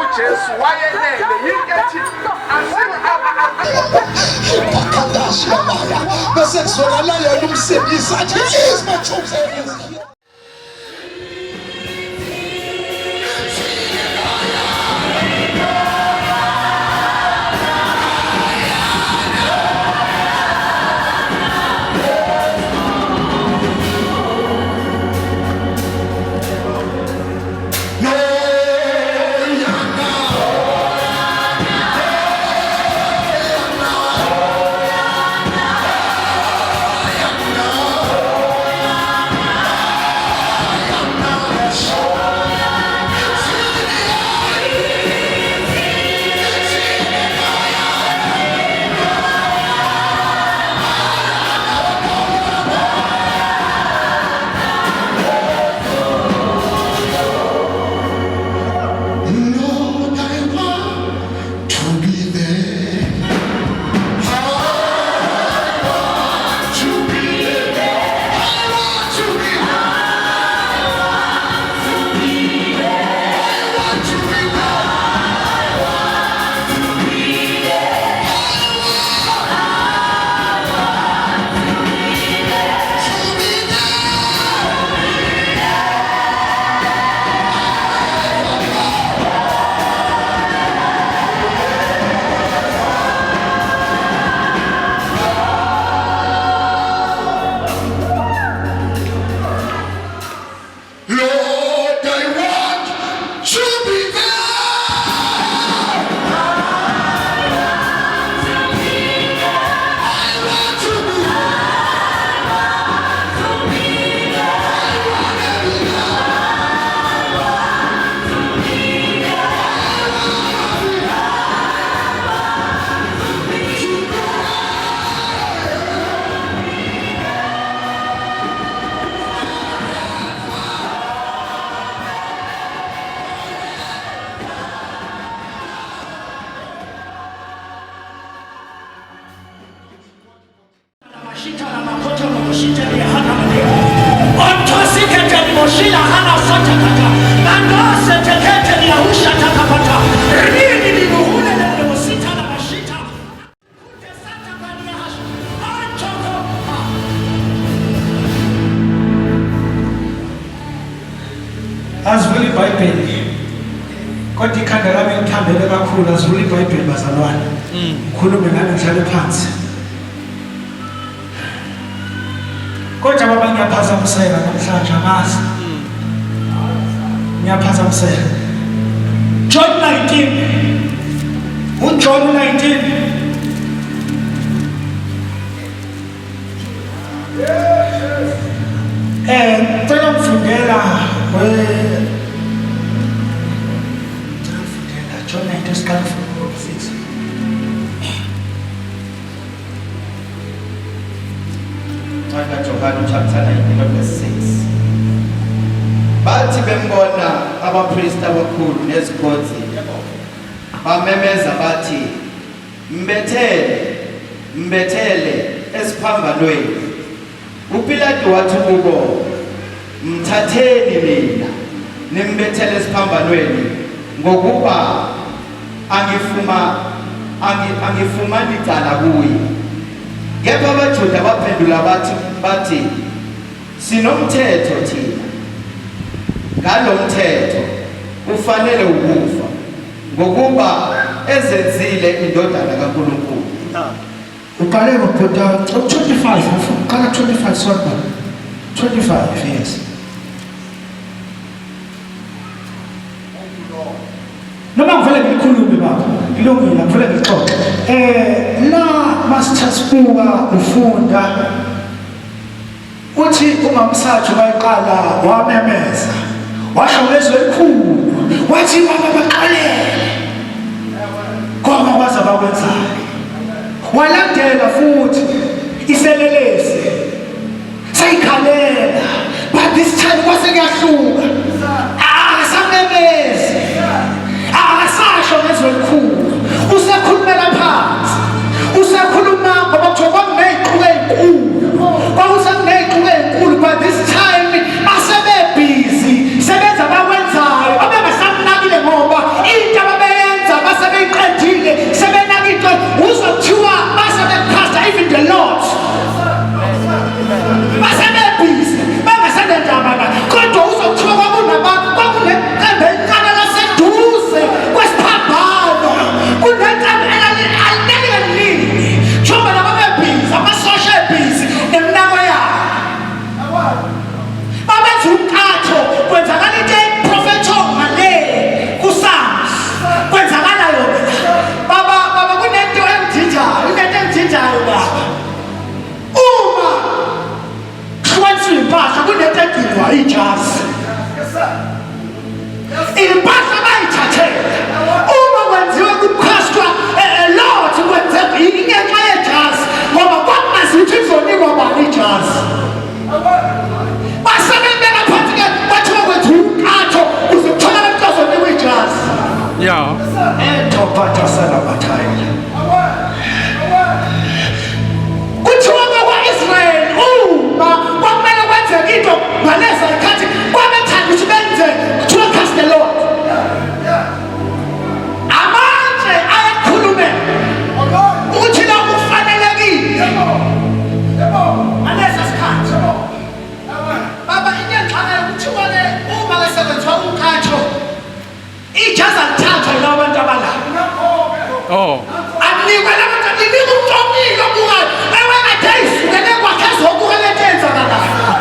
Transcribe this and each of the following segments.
uJesu wayenele yinkethi bese kuzwakala yena umsindisi athi is my chosen. Azivula iBhayibheli kodwa ikhanda lami ngithambele kakhulu azivula iBhayibheli bazalwane ngikhulume nami ngihlale phansi kodwa baba ngiyaphazamiseka namhlanje amazi ngiyaphazamiseka John 19 uJohn 19 ngicela ukufundela John 19 siqala from 6 John chapter 19 verse 6 bathi bembona abapristi abakhulu nezikhonzi bamemeza bathi mbethele esiphambanweni uPilato wathi kubo mthatheni mina nimbethele esiphambanweni ngokuba angifumani icala kuye kepha abaJuda baphendula bathi sinomthetho thina ngalomthetho ufanele ukufa ngokuba ezenzile indodana kaNkulunkulu. Uqale ngokubhuda 25 uqala 25 sorry 25 yes noma ngivele ngikhulume baba ngilungile ngivele ngixoxe la masithasibuka ufunda uthi umamsathu bayiqala wamemeza washo ngezwe elikhulu wathi baba baqalele ngoba kwaza bakwenzayo walandela futhi iselelesi sayikhalela but this time kwase kuyahluka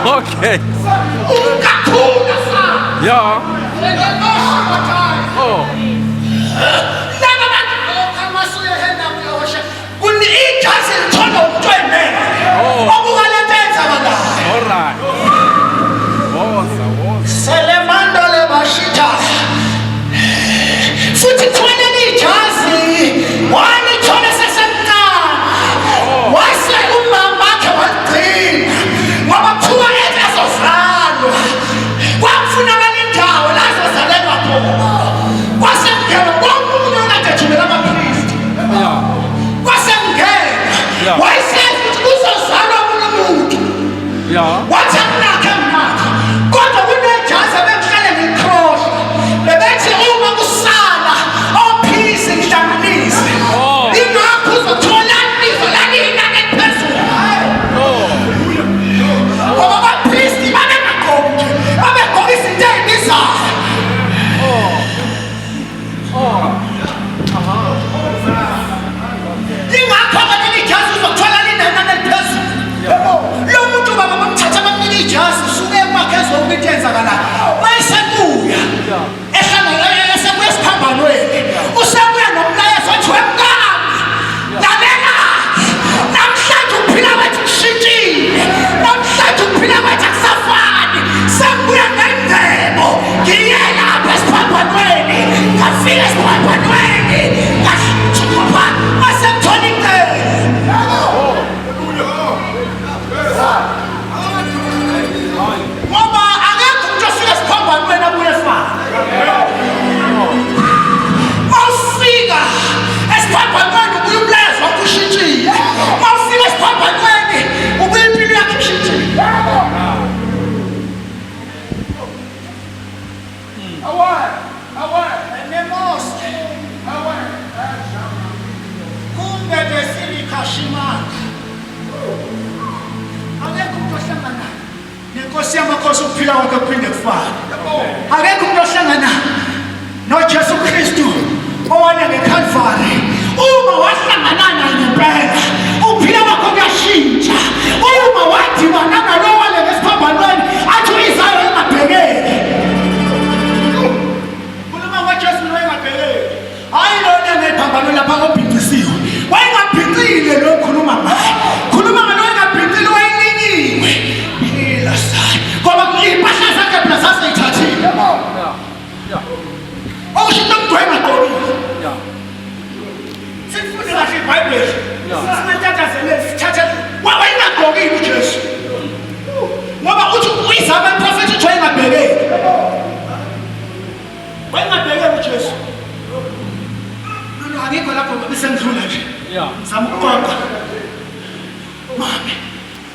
Okay. Yeah. Oh. All right. Selemando le bashita. Futhi thwele ijazi. Wani thole sesemncane. Wase umama wakhe wagcina. Ngoba kuthiwa ezazozalwa. Kwakufunakala indawo la azozalelwa khona. Kwasemngena bonke umuntu okade ejumela amapriest. Kwasemngena. Wayesazi ukuthi uzozalwa umuntu. Wathi akunakhe mnakhe. Kodwa kunejazi abemhlele ngekross. Bebethi uma kusala ophisi ngihlanganise. Ingakho uzothola ibizo lalina eliphezulu. Ngoba abapriest babengagqoki. Babegqoka izinto ey'bizayo. Ingakho abanini ijazi uzothola linenani eliphezulu. Lo muntu baba bamthatha bamnika ijazi usuke emakhe ezokho into enzakalayo. Mayesebuya esebuya esiphambanweni usebuya nomlayezo othi wemngani lalela namhlanje ukuphila kwethu kushintshile namhlanje ukuphila kwethu akusafani sengibuya ngendebo ngiye lapha esiphambanweni ngafika esiphambanweni ngahluthupha masengithola ingcebo. Ngoba akekho umuntu ofika esiphambanweni abuye efana. Mawufika esiphambanweni ubuye umlayezo wakho ushintshile. Mawufika esiphambanweni ubuye impilo yakho ishintshile. Nemosi. Kumbe besilikhashimana. Akekho umuntu ohlangana nenkosi yamakhosi ukuphila kwakhe kuphinde kufane. Akekho umuntu ohlangana noJesu Kristu owane ngeKalvari. Uma wahlangana naye ngempela ukuphila kwakho kuyashintsha. Uma wadibana nalo wane ngesiphambanweni athi uyizayo engabhekeli. Kuluma ngoJesu lo engabhekeli. Hayi lona ngephambano lapha obhincisiwe. Wayengabhincile lo khuluma ngaye. Khuluma ngalo engabhincile wayelinyiwe. Phila sana. Ngoba impahla zakhe phela saseyithathile. Okushintsha umgwema qolile. Sifunda kahle iBhayibheli. Simathathazele sithathe wayengagqokile uJesu. Ngoba uthi uyizaba iprofethi uthi wayengabhekeli. Wayengabhekeli uJesu. Angikho lapho besengidlula nje. Zama ukuqoqa. Mama,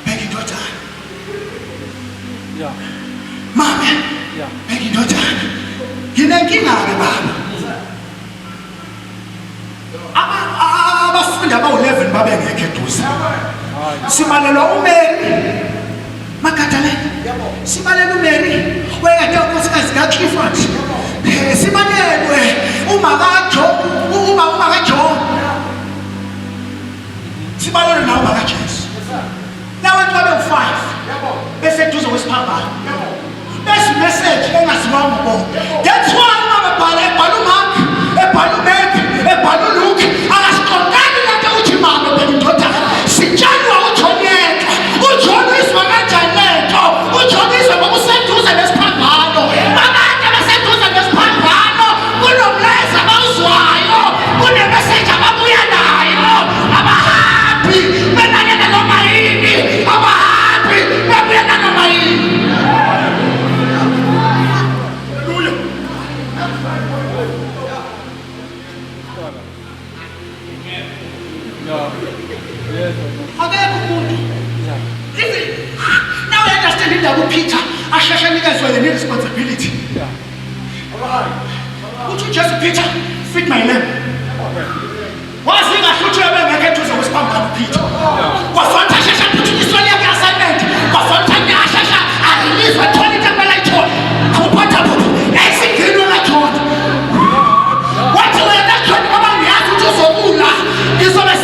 bheka indodana. Mama, bheka indodana. Nginenkinga-ke baba. Abafundi abawu-11 babengekho eduze. Sibalelwa uMary. Magadalena. Sibalela uMary. Wayekade unkosikazi kaClifford. Sibalelwe umakaJohn. Sibalelwe nawe umakaJesu. Nabantu babe-5 beseduze kwesiphambano. Bese message engaziwanga bo. That's why bababhala ebhala uMark, ebhala uMatt, ebhala uLuke. Akasiqondani lento uthi mama bheka indodana. Sitshalwa uJohn yedwa. uJohn izwa kanjani lento? uJohn izwa ngoba useduze nesiphambano. Abantu abaseduze nesiphambano kunomlayezo abawuzwayo. Kunemessage ababuya nayo. Abahambi benalela noma yini. Abahambi bebuya nanoma yini. Akekho umuntu. Now you understand indaba uPeter asheshe anikezwe le responsibility. Uthi uJesu Peter feed my lamb. Wazi ngahluthi ebengeke eduze kwesiphambano Peter. Kwafanele asheshe aphuthukiswe yakhe assignment. Kwafanele asheshe alilizwe thola into ebelayithola. Kuphatha phupho. Esigcino laJohn. Wathi wena John ngoba ngiyazi ukuthi uzobula. Ngizobe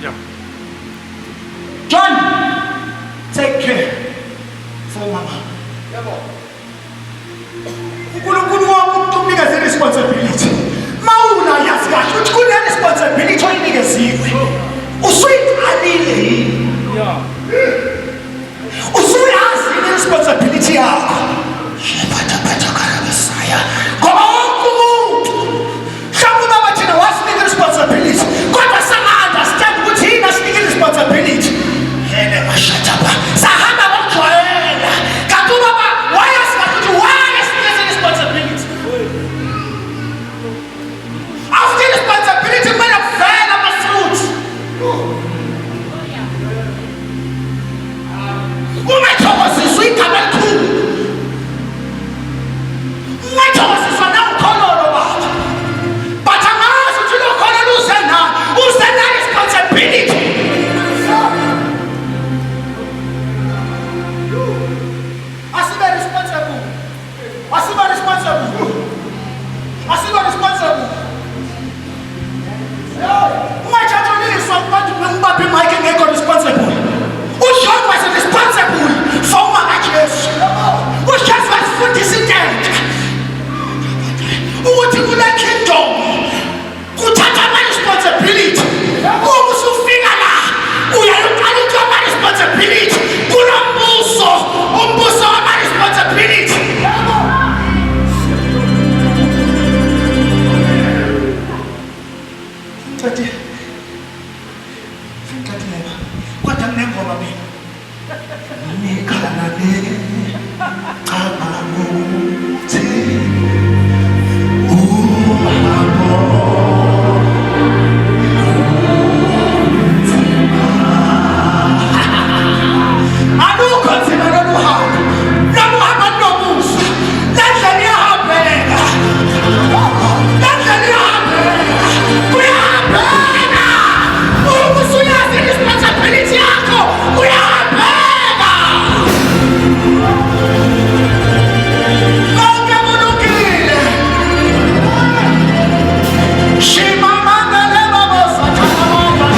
Yeah. John, take care for mama. uNkulunkulu wonke umuntu umnikeze responsibility. Mawula yazi kahle ukuthi kune responsibility oyinikeziwe. Usuyiqalile yini? Yeah. Usuyazi responsibility yakho. Shephatha kalabasaya. Ngoba wonke umuntu mhlawumbe bathina wasinika responsibility. Kodwa sama-understand ukuthi yini asinika responsibility. Hele mashathaba. Sahamba ngokujwayela. Kanti ubaba wayazi ukuthi wayesinika responsibility. After responsibility kumele kuvele ama-fruits. Ungathokoziswa igama elikhulu. Ungathokoziswa nawukhololo baba. But angazi ukuthi lo khololo uze na responsibility. Asibe responsible. Asibe responsible. Asibe responsible. Ungatshatshoniswa kubantu bengibaphe imike engekho responsible. uJohn was responsible for uMakaJesu. uJesu wasifundisa intente ukuthi kule kingdom kuthatha ama-responsibility. Uma usufika la uyayiqala into ama-responsibility kulo umbuso wama-responsibility. Kodwa kunengoma mina. Nikhalane cabanguthi uhambo alukho nzima lolu hambo. Lolu hambo lunomusa. Le ndlela iyahambeka. Le ndlela iyahambeka. Kuyahambeka. Uma usuyazi responsibility yakho kuyahambeka. Konke kulungile. Shimamangele baba sathana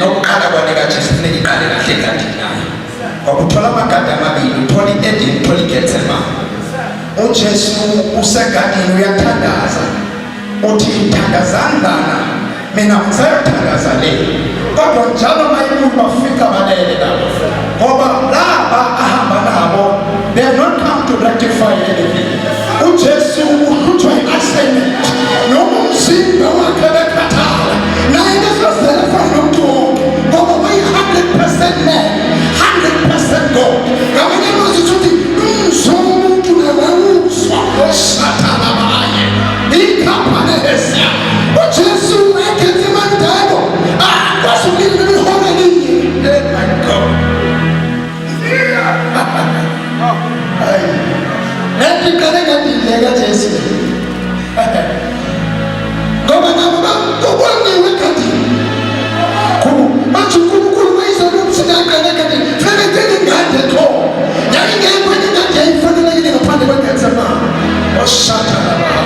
nokuqala kwaNekaJesu kufanele iqale kahle egadini nayo. Kwakuthola amagadi amabili, uthola i-Eden, uthola iGetsemane. uJesu usegadini uyathandaza. Uthi thandazani bana, mina ngisayothandaza le. Kodwa njalo mayibuye bafika balele labo. Ngoba laba ahamba nabo, they have not come to rectify anything. uJesu uhlutshwa i-assignment. Noma umzimba wakhe bekhathala. Naye bezozela fana nomuntu wonke. Ngoba uyi-100% man, 100% God. Ngamanye amazwi uthi umuntu lewawuswa oshathalamaye. Ikhaphane hesa. uJesu eGetsemane dabo. Kwasukile imihora elinye. Oh my God. Hayi. Nathi qale ngadile kaJesu. Ngoba nabo bakuboniwe egadini. Manje uNkulunkulu wayizama umsinaqale egadini. Fanele ngene ingadi ekho. Yayingekho ingadi yayifanelekile ngaphandle kweGetsemane. Oshathalamaye.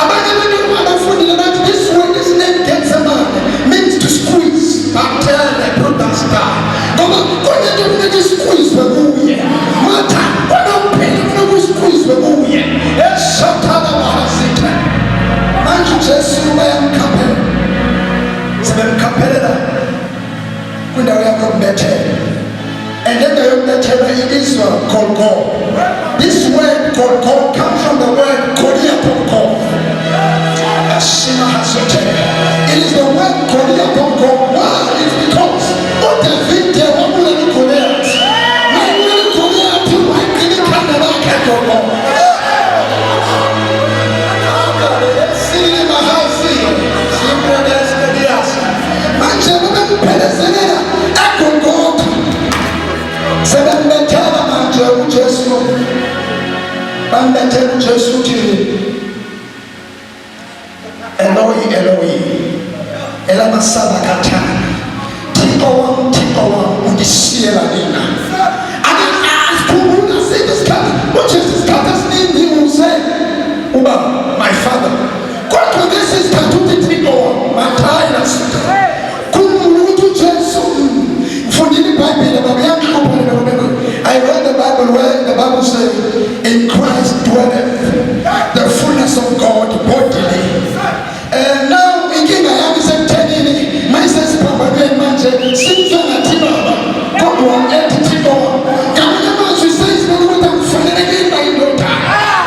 Abanye abantu abafundile bathi this word is named Getsemane means to squeeze. Until the product die. Ngoba konke kufuneka squeeze kuye. Matha konophela kufuneka squeeze kuye. Eshathalamaye. Manje uJesu bayamkhaphela. Sebemkhaphelela kwindawo yakhe yokumbethela. And then the yokumbethela ibizwa Golgotha. This word Golgotha comes from the word Golgotha. It is the word Golgotha. Why? It's because David there was not Goliath. My little Goliath, I couldn't come back at Golgotha. Bambethela uJesu uthi Eloi Eloi elama sabakathana. Thixo wam undishiyela nina. Akukhumbula sisikhathi uJesu isikhathi esiningi uze uba my father. Kodwa ngesi sikhathi uthi Thixo wam mathaya nasitha. Khumbula ukuthi uJesu mfundile iBhayibheli babuyanhlupha nabo. I read the Bible where the Bible says in Christ dwelleth the fullness of God bodily. And now inkinga yami sekuthenini mayise siphambanweni manje simfa ngathi baba kodwa ethi Thixo ngamanye amazwi seyizibona ukuthi akufanele ngiba indoda.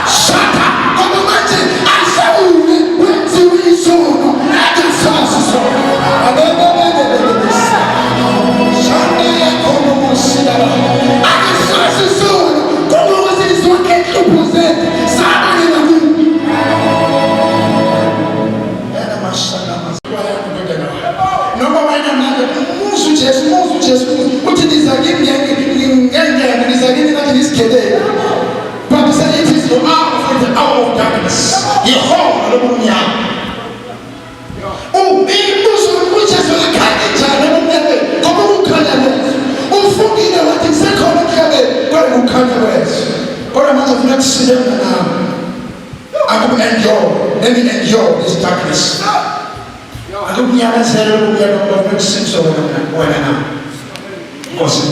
Shaka ngoba manje asawule wenziwe isono akasasi isono. Shaka yakhomo mosila akasasi isono ngoba wazizwa kenhlupho zethu sabanye nakubo. Noma wena manje umusu Jesu uthi nizakini ngengene nizakini ngathi nisigedele. But say it is your hour for the hour of darkness. Yehova lobumnyama. Imibuzo uJesu akhathi njani umnene ngoba ukhanya kwethu. Ufungile wathi sekhona emhlabeni kodwa ukhanya kwethu. Kodwa manje ufuna kusilela nawe. Let me endure this darkness. Akukunyamezela ukuyeka ngoba kusinso wena na. Nkosi.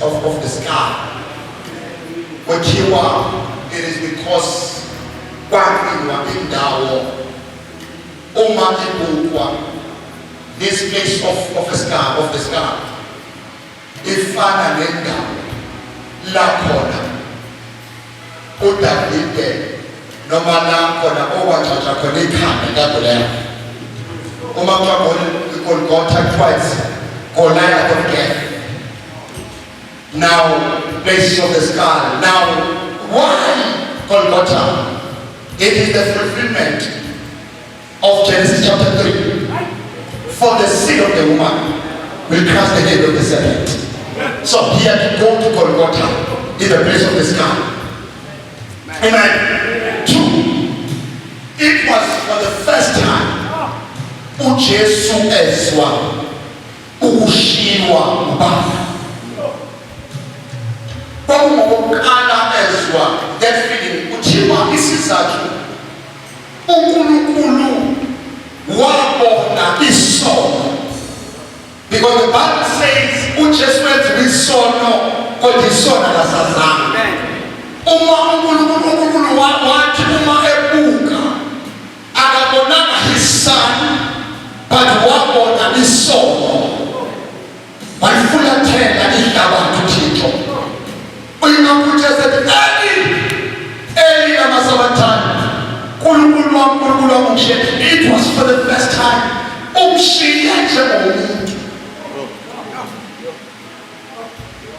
Of the sky. Wakhiwa, it is because kwakhiwa indawo uma ibukwa this place of the sky ifana nendawo la khona uDavide noma la khona owajaja khona ikhanda kaGoliath. Uma Golgotha twice, Goliath of death. Now, places of the sky. Now, why Golgotha? It is the fulfillment of Genesis chapter 3. For the seed of the woman will crush the head of the serpent. So he had to go to Golgotha in the place of the sky. Amen. 2. It was for the first time uJesu ezwa ukushiwa uBaba. Kwakungokukhala ezwa that feeling kuthiwa isizathu uNkulunkulu wabona isono. Because the Bible says uJesu wenza isono kodwa isono akasazanga. Uma uNkulunkulu wathi uma ebuka akabonanga his son but wabona isono. Walifulathela ihlabathi uThixo. Uyingakutheza Eli namasabathana. Nkulunkulu wami umshiya. It was for the first time. Umshiya njengomuntu.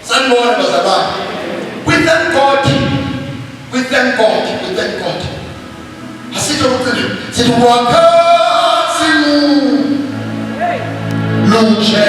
Sanibona bazalwane. We thank God. We thank God. We thank God. Asitsho ukuthi sithi wakasimu. Lunche